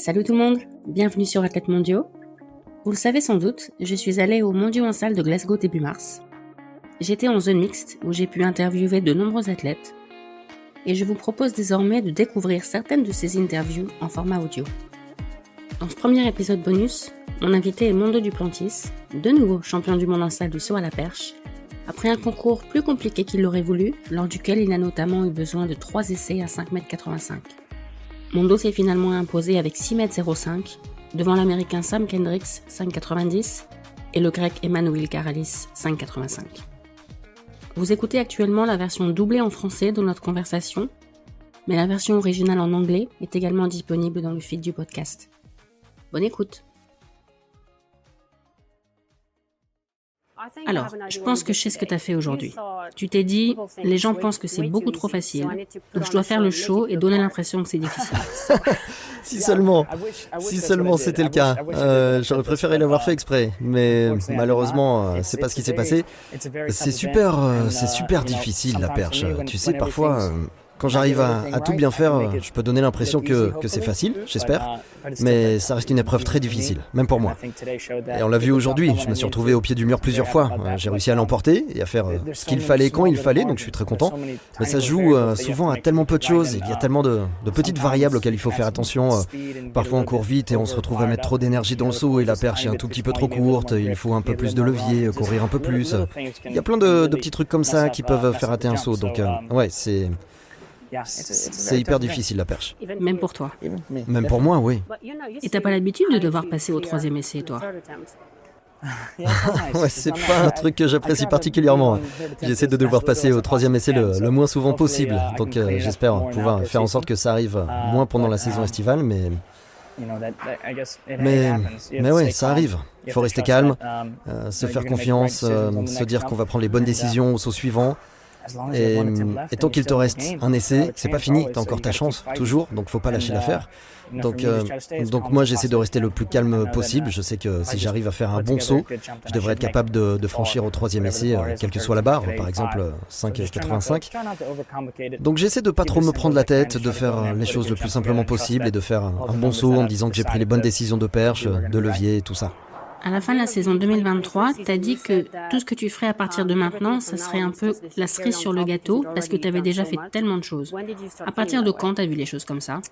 Salut tout le monde, bienvenue sur Athlètes Mondiaux. Vous le savez sans doute, je suis allée aux Mondiaux en salle de Glasgow début mars. J'étais en zone mixte où j'ai pu interviewer de nombreux athlètes et je vous propose désormais de découvrir certaines de ces interviews en format audio. Dans ce premier épisode bonus, mon invité est Mondo Duplantis, de nouveau champion du monde en salle du saut à la perche, après un concours plus compliqué qu'il l'aurait voulu, lors duquel il a notamment eu besoin de 3 essais à 5,85 m. Mondo s'est finalement imposé avec 6,05 m devant l'américain Sam Kendricks 5,90 et le grec Emmanuel Karalis 5,85. Vous écoutez actuellement la version doublée en français de notre conversation, mais la version originale en anglais est également disponible dans le feed du podcast. Bonne écoute. Alors, je pense que je sais ce que tu as fait aujourd'hui. Tu t'es dit, les gens pensent que c'est beaucoup trop facile, donc je dois faire le show et donner l'impression que c'est difficile. Si seulement c'était le cas. J'aurais préféré l'avoir fait exprès, mais malheureusement, c'est pas ce qui s'est passé. C'est super difficile la perche. Tu sais, parfois, quand j'arrive à tout bien faire, je peux donner l'impression que c'est facile, j'espère, mais ça reste une épreuve très difficile, même pour moi. Et on l'a vu aujourd'hui, je me suis retrouvé au pied du mur plusieurs fois. J'ai réussi à l'emporter et à faire ce qu'il fallait quand il fallait, donc je suis très content. Mais ça se joue souvent à tellement peu de choses, il y a tellement de petites variables auxquelles il faut faire attention. Parfois on court vite et on se retrouve à mettre trop d'énergie dans le saut et la perche est un tout petit peu trop courte, il faut un peu plus de levier, courir un peu plus. Il y a plein de petits trucs comme ça qui peuvent faire rater un saut, donc ouais, c'est hyper difficile la perche. Même pour toi. Même pour moi, oui. Et t'as pas l'habitude de devoir passer au 3e essai, toi? Ouais, c'est pas un truc que j'apprécie particulièrement. J'essaie de devoir passer au 3e essai le moins souvent possible. Donc j'espère pouvoir faire en sorte que ça arrive moins pendant la saison estivale, mais ouais, ça arrive. Il faut rester calme, se faire confiance, se dire qu'on va prendre les bonnes décisions au saut suivant. Et tant qu'il te reste un essai, c'est pas fini, t'as encore ta chance, toujours, donc faut pas lâcher l'affaire. Donc moi j'essaie de rester le plus calme possible. Je sais que si j'arrive à faire un bon saut, je devrais être capable de franchir au 3e essai, quelle que soit la barre, par exemple 5,85. Donc j'essaie de pas trop me prendre la tête, de faire les choses le plus simplement possible et de faire un bon saut en me disant que j'ai pris les bonnes décisions de perche, de levier et tout ça. À la fin de la saison 2023, t'as dit que tout ce que tu ferais à partir de maintenant, ça serait un peu la cerise sur le gâteau, parce que t'avais déjà fait tellement de choses. À partir de quand t'as vu les choses comme ça?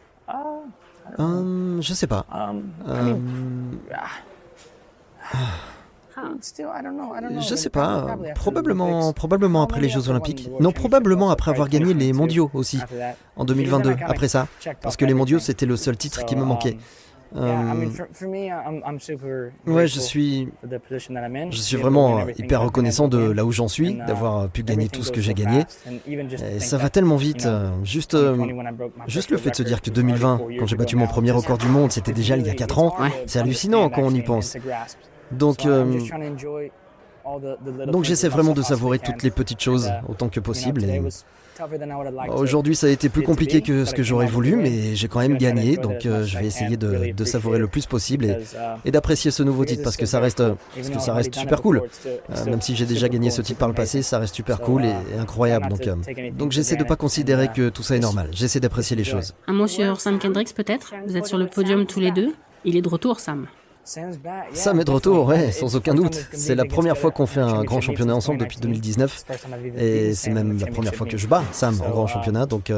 Je sais pas. Je sais pas. Probablement après les Jeux Olympiques. Non, probablement après avoir gagné les Mondiaux aussi, en 2022, après ça. Parce que les Mondiaux, c'était le seul titre qui me manquait. Ouais, je suis vraiment hyper reconnaissant de là où j'en suis, d'avoir pu gagner tout ce que j'ai gagné. Et ça va tellement vite. Juste le fait de se dire que 2020, quand j'ai battu mon premier record du monde, c'était déjà il y a 4 ans. C'est hallucinant quand on y pense. Donc j'essaie vraiment de savourer toutes les petites choses autant que possible. Et aujourd'hui, ça a été plus compliqué que ce que j'aurais voulu, mais j'ai quand même gagné, donc je vais essayer de savourer le plus possible et d'apprécier ce nouveau titre parce que ça reste super cool. Même si j'ai déjà gagné ce titre par le passé, ça reste super cool et incroyable. Donc j'essaie de pas considérer que tout ça est normal. J'essaie d'apprécier les choses. Un mot sur Sam Kendricks peut-être? Vous êtes sur le podium tous les deux. Il est de retour, Sam. Sam est de retour, ouais, sans aucun doute. C'est la première fois qu'on fait un grand championnat ensemble depuis 2019. Et c'est même la première fois que je bats Sam en grand championnat, donc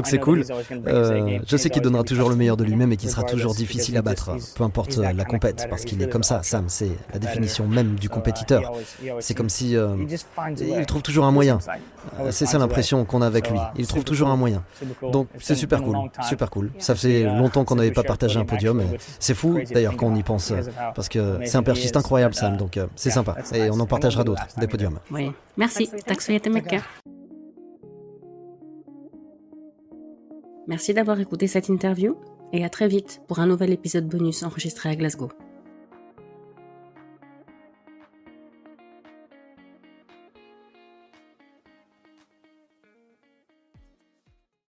c'est cool. Je sais qu'il donnera toujours le meilleur de lui-même et qu'il sera toujours difficile à battre, peu importe la compète, parce qu'il est comme ça, Sam, c'est la définition même du compétiteur. C'est comme si il trouve toujours un moyen. C'est ça l'impression qu'on a avec lui. Il trouve toujours un moyen. Donc c'est super cool. Ça fait longtemps qu'on n'avait pas partagé un podium. Et c'est fou d'ailleurs quand on y pense, parce que c'est un perchiste incroyable Sam, donc c'est sympa. Et on en partagera d'autres, des podiums. Oui, merci. Tack så jättemycket. Merci d'avoir écouté cette interview et à très vite pour un nouvel épisode bonus enregistré à Glasgow.